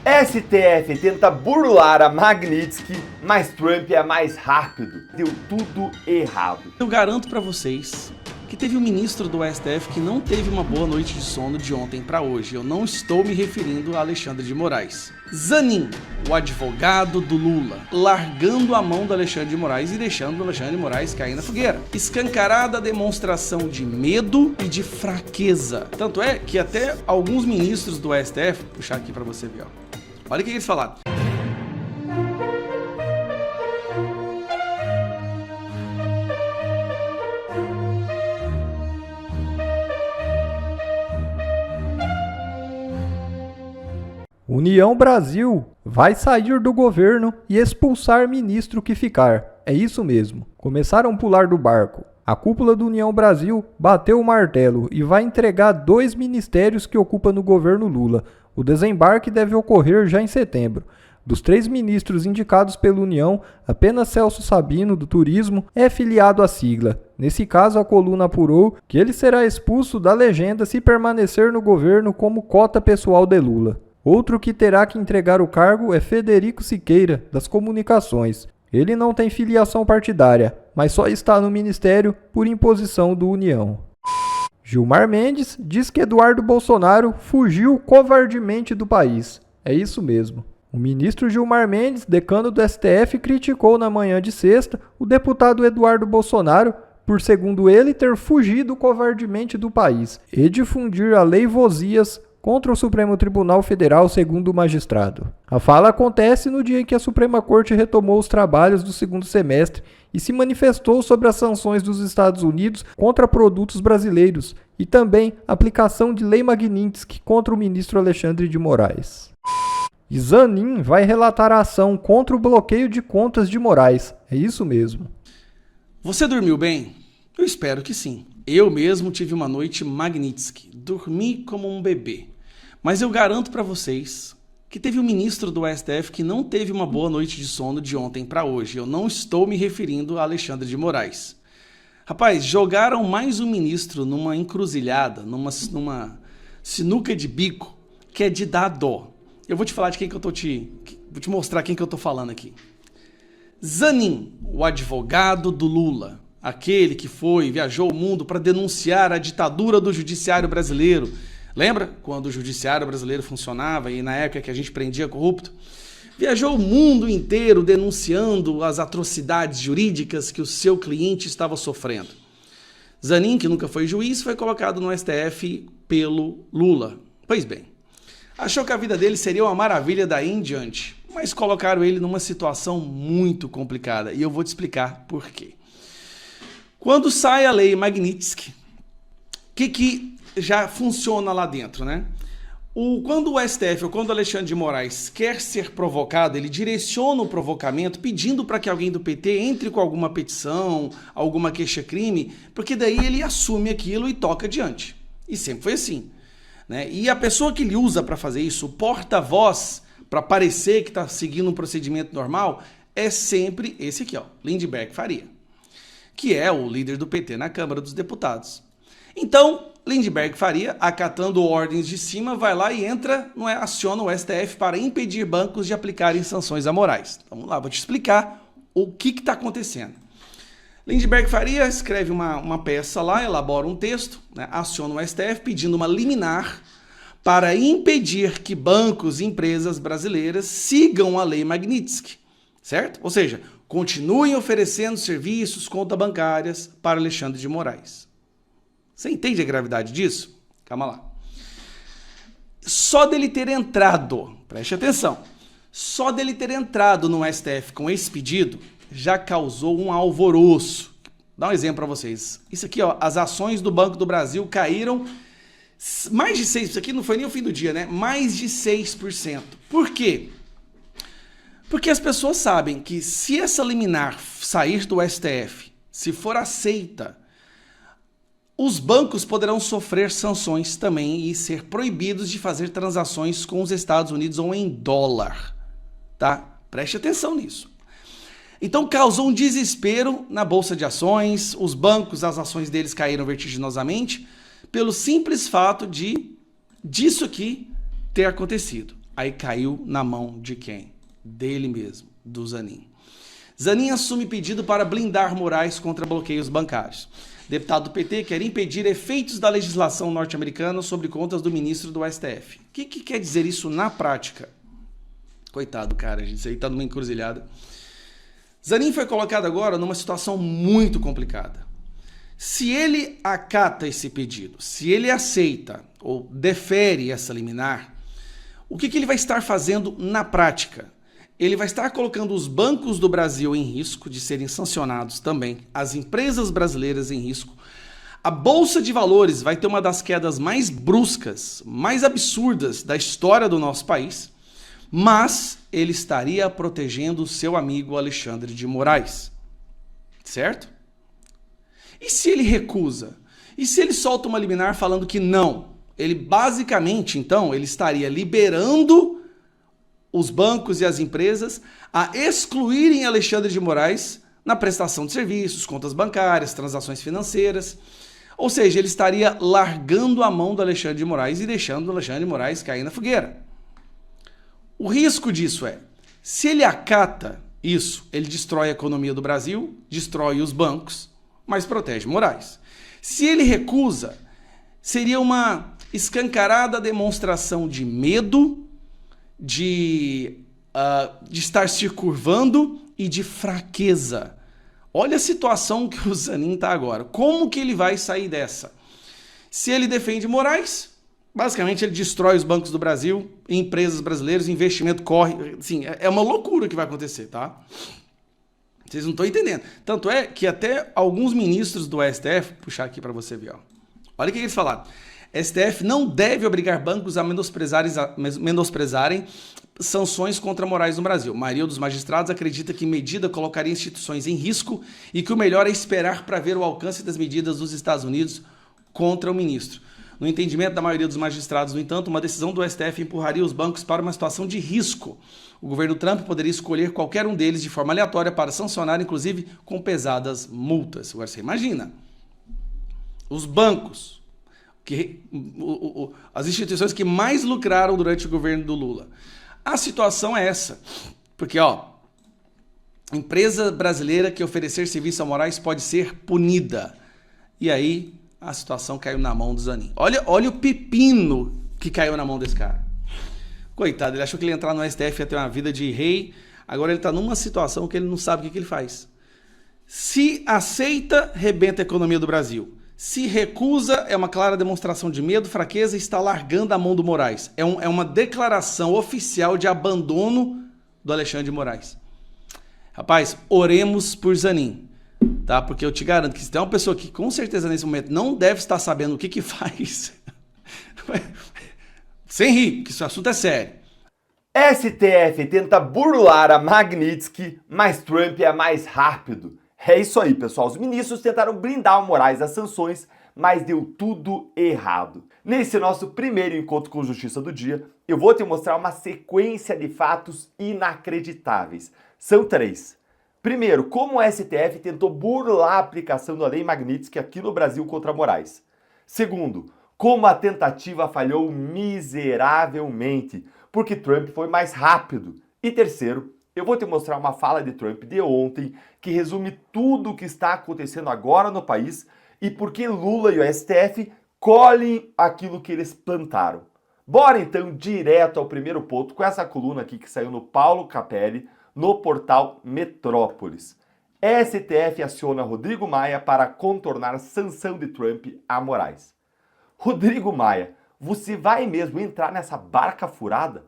STF tenta burlar a Magnitsky, mas Trump é mais rápido. Deu tudo errado. Eu garanto pra vocês que teve um ministro do STF que não teve uma boa noite de sono de ontem pra hoje. Eu não estou me referindo a Alexandre de Moraes. Zanin, o advogado do Lula, largando a mão do Alexandre de Moraes e deixando o Alexandre de Moraes cair na fogueira. Escancarada demonstração de medo e de fraqueza. Tanto é que até alguns ministros do STF, vou puxar aqui pra você ver, ó. Olha o que eles falaram. União Brasil vai sair do governo e expulsar ministro que ficar. É isso mesmo. Começaram a pular do barco. A cúpula do União Brasil bateu o martelo e vai entregar 2 ministérios que ocupa no governo Lula. O desembarque deve ocorrer já em setembro. Dos 3 ministros indicados pela União, apenas Celso Sabino, do Turismo, é filiado à sigla. Nesse caso, a coluna apurou que ele será expulso da legenda se permanecer no governo como cota pessoal de Lula. Outro que terá que entregar o cargo é Federico Siqueira, das Comunicações. Ele não tem filiação partidária, mas só está no ministério por imposição do União. Gilmar Mendes diz que Eduardo Bolsonaro fugiu covardemente do país. É isso mesmo. O ministro Gilmar Mendes, decano do STF, criticou na manhã de sexta o deputado Eduardo Bolsonaro por, segundo ele, ter fugido covardemente do país e difundir a Lei Vosias contra o Supremo Tribunal Federal, segundo o magistrado. A fala acontece no dia em que a Suprema Corte retomou os trabalhos do segundo semestre e se manifestou sobre as sanções dos Estados Unidos contra produtos brasileiros e também a aplicação de Lei Magnitsky contra o ministro Alexandre de Moraes. E Zanin vai relatar a ação contra o bloqueio de contas de Moraes. É isso mesmo. Você dormiu bem? Eu espero que sim. Eu mesmo tive uma noite Magnitsky. Dormi como um bebê. Mas eu garanto para vocês que teve um ministro do STF que não teve uma boa noite de sono de ontem para hoje. Eu não estou me referindo a Alexandre de Moraes. Rapaz, jogaram mais um ministro numa encruzilhada, numa sinuca de bico, que é de dar dó. Eu vou te falar de quem que eu vou te mostrar quem que eu tô falando aqui. Zanin, o advogado do Lula, aquele que viajou o mundo para denunciar a ditadura do judiciário brasileiro. Lembra quando o judiciário brasileiro funcionava e na época que a gente prendia corrupto? Viajou o mundo inteiro denunciando as atrocidades jurídicas que o seu cliente estava sofrendo. Zanin, que nunca foi juiz, foi colocado no STF pelo Lula. Pois bem, achou que a vida dele seria uma maravilha daí em diante, mas colocaram ele numa situação muito complicada e eu vou te explicar por quê. Quando sai a Lei Magnitsky, que já funciona lá dentro, né? Quando o STF ou quando o Alexandre de Moraes quer ser provocado, ele direciona o provocamento pedindo para que alguém do PT entre com alguma petição, alguma queixa-crime, porque daí ele assume aquilo e toca adiante. E sempre foi assim, né? E a pessoa que ele usa para fazer isso, o porta-voz, para parecer que está seguindo um procedimento normal, é sempre esse aqui, ó, Lindenberg Faria, que é o líder do PT na Câmara dos Deputados. Então, Lindenberg Faria, acatando ordens de cima, vai lá e aciona o STF para impedir bancos de aplicarem sanções a Moraes. Então, vamos lá, vou te explicar o que está acontecendo. Lindenberg Faria escreve uma peça lá, elabora um texto, né, aciona o STF pedindo uma liminar para impedir que bancos e empresas brasileiras sigam a Lei Magnitsky, certo? Ou seja, continuem oferecendo serviços, contas bancárias para Alexandre de Moraes. Você entende a gravidade disso? Calma lá. Só dele ter entrado, preste atenção, só dele ter entrado no STF com esse pedido já causou um alvoroço. Dá um exemplo para vocês. Isso aqui, ó, as ações do Banco do Brasil caíram mais de 6%. Isso aqui não foi nem o fim do dia, né? Mais de 6%. Por quê? Porque as pessoas sabem que se essa liminar sair do STF, se for aceita, os bancos poderão sofrer sanções também e ser proibidos de fazer transações com os Estados Unidos ou em dólar, tá? Preste atenção nisso. Então causou um desespero na Bolsa de Ações, os bancos, as ações deles caíram vertiginosamente, pelo simples fato disso aqui ter acontecido. Aí caiu na mão de quem? Dele mesmo, do Zanin. Zanin assume pedido para blindar Moraes contra bloqueios bancários. Deputado do PT quer impedir efeitos da legislação norte-americana sobre contas do ministro do STF. O que quer dizer isso na prática? Coitado, cara, isso aí tá numa encruzilhada. Zanin foi colocado agora numa situação muito complicada. Se ele acata esse pedido, se ele aceita ou defere essa liminar, o que ele vai estar fazendo na prática? Ele vai estar colocando os bancos do Brasil em risco de serem sancionados também, as empresas brasileiras em risco. A Bolsa de Valores vai ter uma das quedas mais bruscas, mais absurdas da história do nosso país, mas ele estaria protegendo o seu amigo Alexandre de Moraes. Certo? E se ele recusa? E se ele solta uma liminar falando que não? Ele basicamente, então, ele estaria liberando os bancos e as empresas a excluírem Alexandre de Moraes na prestação de serviços, contas bancárias, transações financeiras. Ou seja, ele estaria largando a mão do Alexandre de Moraes e deixando o Alexandre de Moraes cair na fogueira. O risco disso é, se ele acata isso, ele destrói a economia do Brasil, destrói os bancos, mas protege Moraes. Se ele recusa, seria uma escancarada demonstração de medo, de estar se curvando e de fraqueza. Olha a situação que o Zanin está agora. Como que ele vai sair dessa? Se ele defende Moraes, basicamente ele destrói os bancos do Brasil, empresas brasileiras, investimento corre. Assim, é uma loucura que vai acontecer, tá? Vocês não estão entendendo. Tanto é que até alguns ministros do STF, vou puxar aqui para você ver, ó. Olha o que eles falaram. STF não deve obrigar bancos a menosprezarem sanções contra Moraes no Brasil. A maioria dos magistrados acredita que medida colocaria instituições em risco e que o melhor é esperar para ver o alcance das medidas dos Estados Unidos contra o ministro. No entendimento da maioria dos magistrados, no entanto, uma decisão do STF empurraria os bancos para uma situação de risco. O governo Trump poderia escolher qualquer um deles de forma aleatória para sancionar, inclusive com pesadas multas. Agora você imagina, os bancos, as instituições que mais lucraram durante o governo do Lula. A situação é essa, porque empresa brasileira que oferecer serviço a Moraes pode ser punida. E aí a situação caiu na mão do Zanin. Olha o pepino que caiu na mão desse cara. Coitado, ele achou que ele ia entrar no STF ia ter uma vida de rei, agora ele está numa situação que ele não sabe o que ele faz. Se aceita, rebenta a economia do Brasil. Se recusa, é uma clara demonstração de medo, fraqueza e está largando a mão do Moraes. É uma declaração oficial de abandono do Alexandre de Moraes. Rapaz, oremos por Zanin, tá? Porque eu te garanto que se tem uma pessoa que com certeza nesse momento não deve estar sabendo o que faz, sem rir, porque esse assunto é sério. STF tenta burlar a Magnitsky, mas Trump é mais rápido. É isso aí, pessoal. Os ministros tentaram blindar o Moraes das sanções, mas deu tudo errado. Nesse nosso primeiro encontro com Justiça do Dia, eu vou te mostrar uma sequência de fatos inacreditáveis. São 3. Primeiro, como o STF tentou burlar a aplicação da Lei Magnitsky aqui no Brasil contra Moraes. Segundo, como a tentativa falhou miseravelmente, porque Trump foi mais rápido. E terceiro, eu vou te mostrar uma fala de Trump de ontem que resume tudo o que está acontecendo agora no país e por que Lula e o STF colhem aquilo que eles plantaram. Bora então direto ao primeiro ponto com essa coluna aqui que saiu no Paulo Capelli, no portal Metrópolis. STF aciona Rodrigo Maia para contornar sanção de Trump a Moraes. Rodrigo Maia, você vai mesmo entrar nessa barca furada?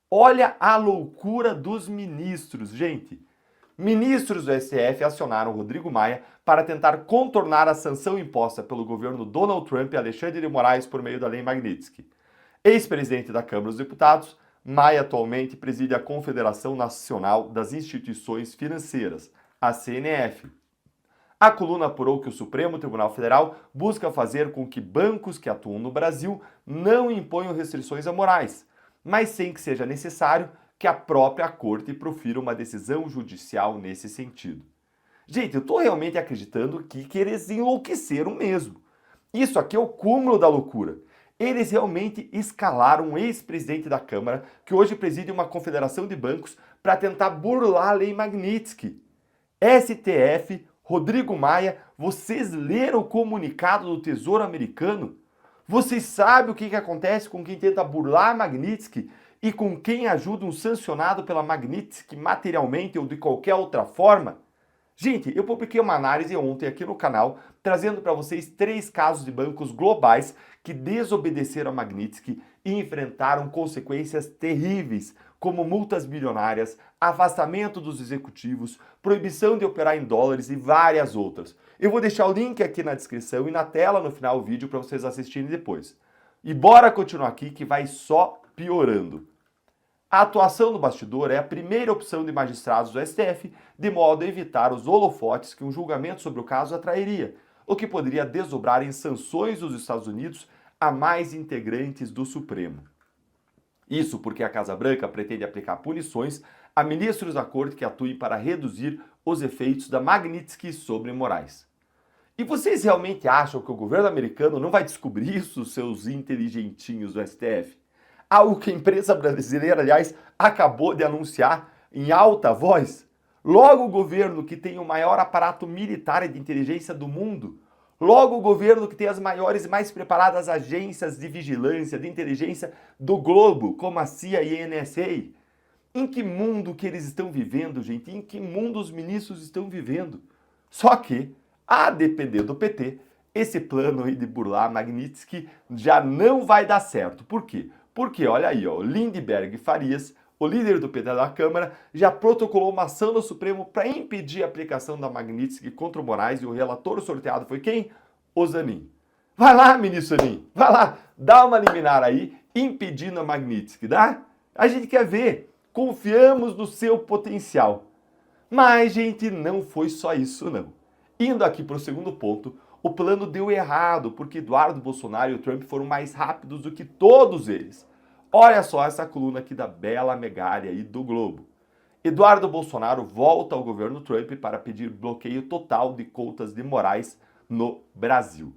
Olha a loucura dos ministros, gente. Ministros do STF acionaram Rodrigo Maia para tentar contornar a sanção imposta pelo governo Donald Trump e Alexandre de Moraes por meio da Lei Magnitsky. Ex-presidente da Câmara dos Deputados, Maia atualmente preside a Confederação Nacional das Instituições Financeiras, a CNF. A coluna apurou que o Supremo Tribunal Federal busca fazer com que bancos que atuam no Brasil não imponham restrições a Moraes, mas sem que seja necessário que a própria corte profira uma decisão judicial nesse sentido. Gente, eu tô realmente acreditando que eles enlouqueceram mesmo. Isso aqui é o cúmulo da loucura. Eles realmente escalaram um ex-presidente da Câmara, que hoje preside uma confederação de bancos, para tentar burlar a lei Magnitsky. STF, Rodrigo Maia, vocês leram o comunicado do Tesouro Americano? Vocês sabem o que acontece com quem tenta burlar a Magnitsky e com quem ajuda um sancionado pela Magnitsky materialmente ou de qualquer outra forma? Gente, eu publiquei uma análise ontem aqui no canal, trazendo para vocês 3 casos de bancos globais que desobedeceram a Magnitsky e enfrentaram consequências terríveis, como multas bilionárias, afastamento dos executivos, proibição de operar em dólares e várias outras. Eu vou deixar o link aqui na descrição e na tela no final do vídeo para vocês assistirem depois. E bora continuar aqui que vai só piorando. A atuação no bastidor é a primeira opção de magistrados do STF, de modo a evitar os holofotes que um julgamento sobre o caso atrairia, o que poderia desdobrar em sanções dos Estados Unidos a mais integrantes do Supremo. Isso porque a Casa Branca pretende aplicar punições a ministros da Corte que atuem para reduzir os efeitos da Magnitsky sobre Moraes. E vocês realmente acham que o governo americano não vai descobrir isso, seus inteligentinhos do STF? Algo que a imprensa brasileira, aliás, acabou de anunciar em alta voz. Logo o governo que tem o maior aparato militar e de inteligência do mundo, logo o governo que tem as maiores e mais preparadas agências de vigilância, de inteligência do globo, como a CIA e a NSA. Em que mundo que eles estão vivendo, gente? Em que mundo os ministros estão vivendo? Só que, a depender do PT, esse plano aí de burlar Magnitsky já não vai dar certo. Por quê? Porque, olha aí, ó, Lindbergh Farias, o líder do PT da Câmara, já protocolou uma ação no Supremo para impedir a aplicação da Magnitsky contra o Moraes e o relator sorteado foi quem? O Zanin. Vai lá, ministro Zanin, vai lá, dá uma liminar aí, impedindo a Magnitsky, dá? A gente quer ver, confiamos no seu potencial. Mas, gente, não foi só isso, não. Indo aqui para o segundo ponto, o plano deu errado, porque Eduardo Bolsonaro e o Trump foram mais rápidos do que todos eles. Olha só essa coluna aqui da Bela Megali aí do Globo. Eduardo Bolsonaro volta ao governo Trump para pedir bloqueio total de contas de Moraes no Brasil.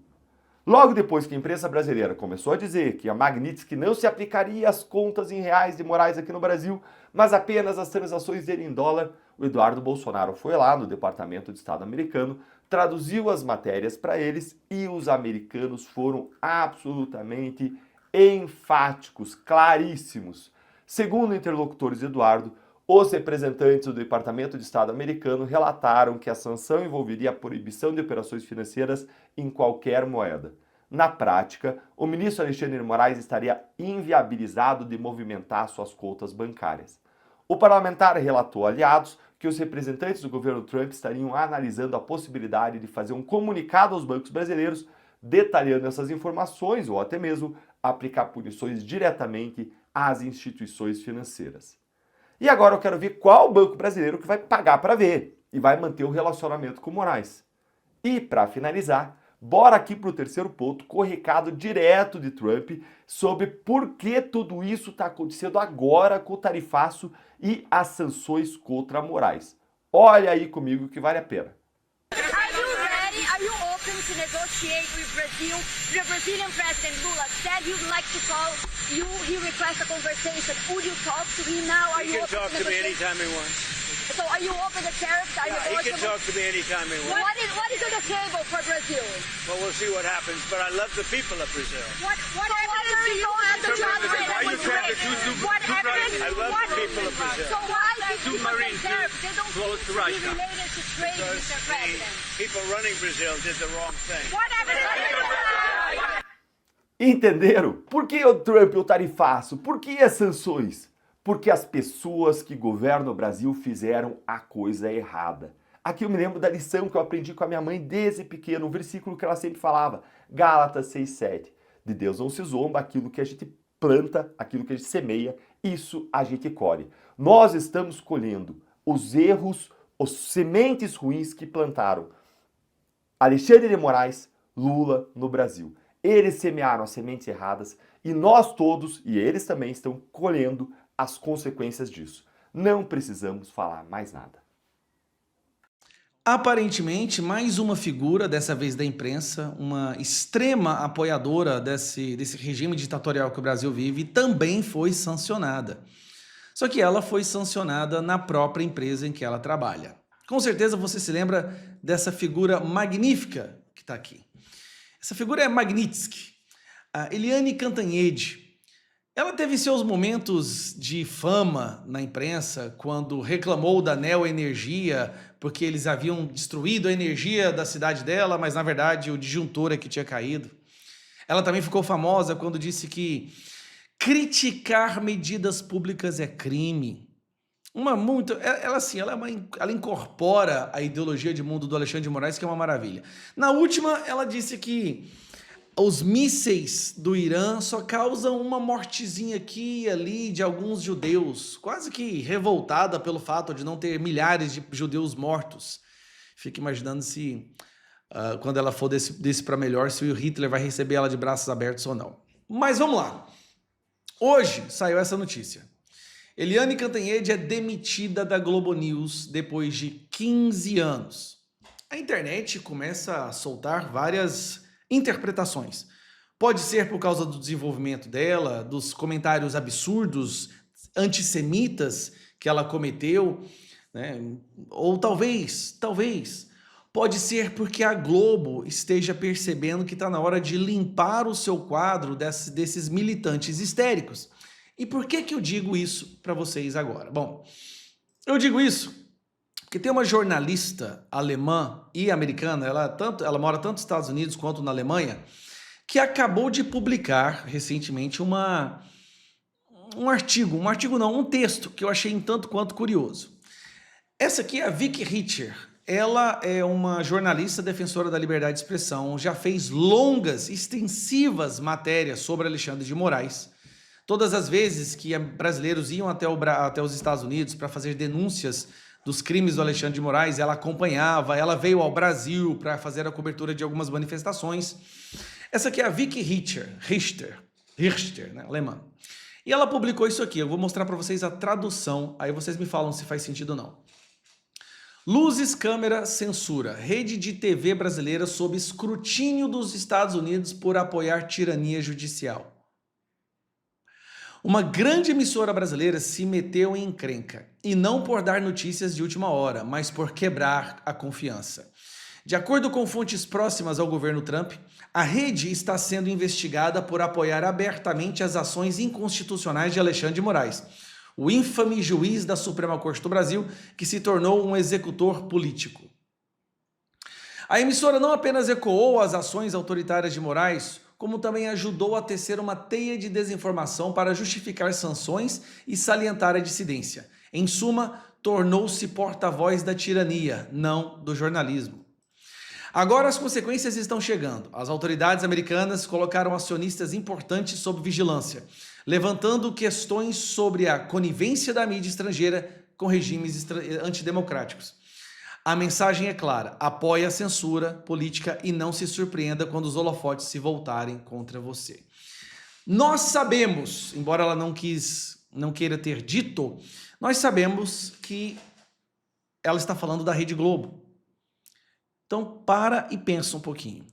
Logo depois que a imprensa brasileira começou a dizer que a Magnitsky não se aplicaria às contas em reais de Moraes aqui no Brasil, mas apenas às transações dele em dólar, o Eduardo Bolsonaro foi lá no Departamento de Estado americano, traduziu as matérias para eles e os americanos foram absolutamente enfáticos, claríssimos. Segundo interlocutores de Eduardo, os representantes do Departamento de Estado americano relataram que a sanção envolveria a proibição de operações financeiras em qualquer moeda. Na prática, o ministro Alexandre de Moraes estaria inviabilizado de movimentar suas contas bancárias. O parlamentar relatou a aliados que os representantes do governo Trump estariam analisando a possibilidade de fazer um comunicado aos bancos brasileiros detalhando essas informações ou até mesmo aplicar punições diretamente às instituições financeiras. E agora eu quero ver qual banco brasileiro que vai pagar para ver e vai manter o relacionamento com Moraes. E para finalizar, bora aqui para o terceiro ponto, com o recado direto de Trump sobre por que tudo isso está acontecendo agora com o tarifaço e as sanções contra Moraes. Olha aí comigo que vale a pena. Are you open to negotiate with Brazil? The Brazilian president Lula said he'd like to call you. He requested a conversation. Would you talk to him now? Are He you can open talk to me anytime he wants. So are you open to tariffs? Are Yeah, he can negotiable? talk to me anytime he wants. What is on the table for Brazil? Well, we'll see what happens, but I love the people of Brazil. What evidence do you have that Why you trying to do What evidence? I love the people of Brazil. So why do Submarine tariffs? They don't close to seem to be Russia. related to trade, Because Mr. the President. people running Brazil did the wrong thing. What evidence do you have? Entenderam? Por que o Trump o tarifaço? Por que as sanções? Porque as pessoas que governam o Brasil fizeram a coisa errada. Aqui eu me lembro da lição que eu aprendi com a minha mãe desde pequeno, um versículo que ela sempre falava, Gálatas 6:7. De Deus não se zomba, aquilo que a gente planta, aquilo que a gente semeia, isso a gente colhe. Nós estamos colhendo os erros, os sementes ruins que plantaram Alexandre de Moraes, Lula no Brasil. Eles semearam as sementes erradas e nós todos, e eles também, estão colhendo as consequências disso. Não precisamos falar mais nada. Aparentemente, mais uma figura, dessa vez da imprensa, uma extrema apoiadora desse regime ditatorial que o Brasil vive, também foi sancionada. Só que ela foi sancionada na própria empresa em que ela trabalha. Com certeza você se lembra dessa figura magnífica que está aqui. Essa figura é Magnitsky, a Eliane Cantanhede. Ela teve seus momentos de fama na imprensa quando reclamou da Neoenergia porque eles haviam destruído a energia da cidade dela, mas na verdade o disjuntor é que tinha caído. Ela também ficou famosa quando disse que criticar medidas públicas é crime. Ela incorpora a ideologia de mundo do Alexandre de Moraes, que é uma maravilha. Na última, ela disse que os mísseis do Irã só causam uma mortezinha aqui e ali de alguns judeus, quase que revoltada pelo fato de não ter milhares de judeus mortos. Fica imaginando se, quando ela for desse para melhor, se o Hitler vai receber ela de braços abertos ou não. Mas vamos lá. Hoje saiu essa notícia. Eliane Cantanhede é demitida da Globo News depois de 15 anos. A internet começa a soltar várias interpretações. Pode ser por causa do desenvolvimento dela, dos comentários absurdos, antissemitas que ela cometeu, né? Ou talvez, pode ser porque a Globo esteja percebendo que está na hora de limpar o seu quadro desses militantes histéricos. E por que eu digo isso para vocês agora? Bom, eu digo isso porque tem uma jornalista alemã e americana, ela mora tanto nos Estados Unidos quanto na Alemanha, que acabou de publicar recentemente um texto que eu achei um tanto quanto curioso. Essa aqui é a Vicky Richter. Ela é uma jornalista defensora da liberdade de expressão, já fez longas, extensivas matérias sobre Alexandre de Moraes. Todas as vezes que brasileiros iam até os Estados Unidos para fazer denúncias dos crimes do Alexandre de Moraes, ela acompanhava, ela veio ao Brasil para fazer a cobertura de algumas manifestações. Essa aqui é a Vicky Richter, né, alemã. E ela publicou isso aqui, eu vou mostrar para vocês a tradução, aí vocês me falam se faz sentido ou não. Luzes, câmera, censura. Rede de TV brasileira sob escrutínio dos Estados Unidos por apoiar tirania judicial. Uma grande emissora brasileira se meteu em encrenca, e não por dar notícias de última hora, mas por quebrar a confiança. De acordo com fontes próximas ao governo Trump, a rede está sendo investigada por apoiar abertamente as ações inconstitucionais de Alexandre de Moraes, o infame juiz da Suprema Corte do Brasil, que se tornou um executor político. A emissora não apenas ecoou as ações autoritárias de Moraes, como também ajudou a tecer uma teia de desinformação para justificar sanções e salientar a dissidência. Em suma, tornou-se porta-voz da tirania, não do jornalismo. Agora as consequências estão chegando. As autoridades americanas colocaram acionistas importantes sob vigilância, levantando questões sobre a conivência da mídia estrangeira com regimes antidemocráticos. A mensagem é clara: apoie a censura política e não se surpreenda quando os holofotes se voltarem contra você. Nós sabemos, embora ela não queira ter dito, nós sabemos que ela está falando da Rede Globo. Então para e pensa um pouquinho.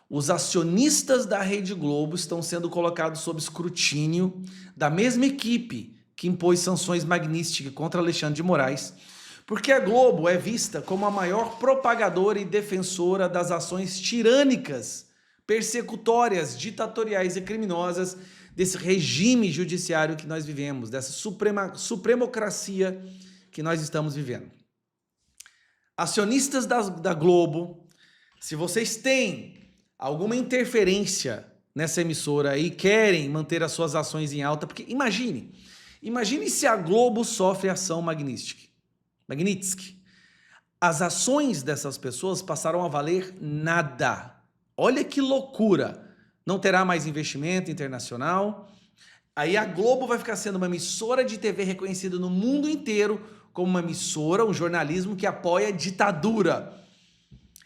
Os acionistas da Rede Globo estão sendo colocados sob escrutínio da mesma equipe que impôs sanções Magnitsky contra Alexandre de Moraes, porque a Globo é vista como a maior propagadora e defensora das ações tirânicas, persecutórias, ditatoriais e criminosas desse regime judiciário que nós vivemos, dessa supremocracia que nós estamos vivendo. Acionistas da Globo, se vocês têm alguma interferência nessa emissora e querem manter as suas ações em alta, porque imagine se a Globo sofre ação Magnitsky. As ações dessas pessoas passaram a valer nada. Olha que loucura. Não terá mais investimento internacional. Aí a Globo vai ficar sendo uma emissora de TV reconhecida no mundo inteiro como uma emissora, um jornalismo que apoia a ditadura.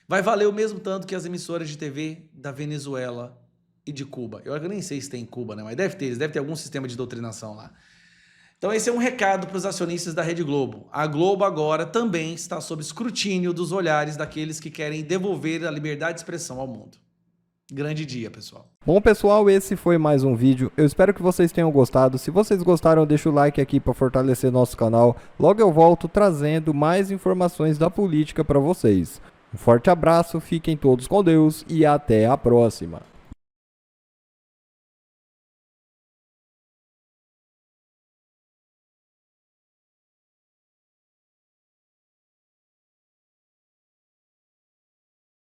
Vai valer o mesmo tanto que as emissoras de TV da Venezuela e de Cuba. Eu nem sei se tem em Cuba, né? Mas deve ter algum sistema de doutrinação lá. Então esse é um recado para os acionistas da Rede Globo. A Globo agora também está sob escrutínio dos olhares daqueles que querem devolver a liberdade de expressão ao mundo. Grande dia, pessoal. Bom, pessoal, esse foi mais um vídeo. Eu espero que vocês tenham gostado. Se vocês gostaram, deixa o like aqui para fortalecer nosso canal. Logo eu volto trazendo mais informações da política para vocês. Um forte abraço, fiquem todos com Deus e até a próxima.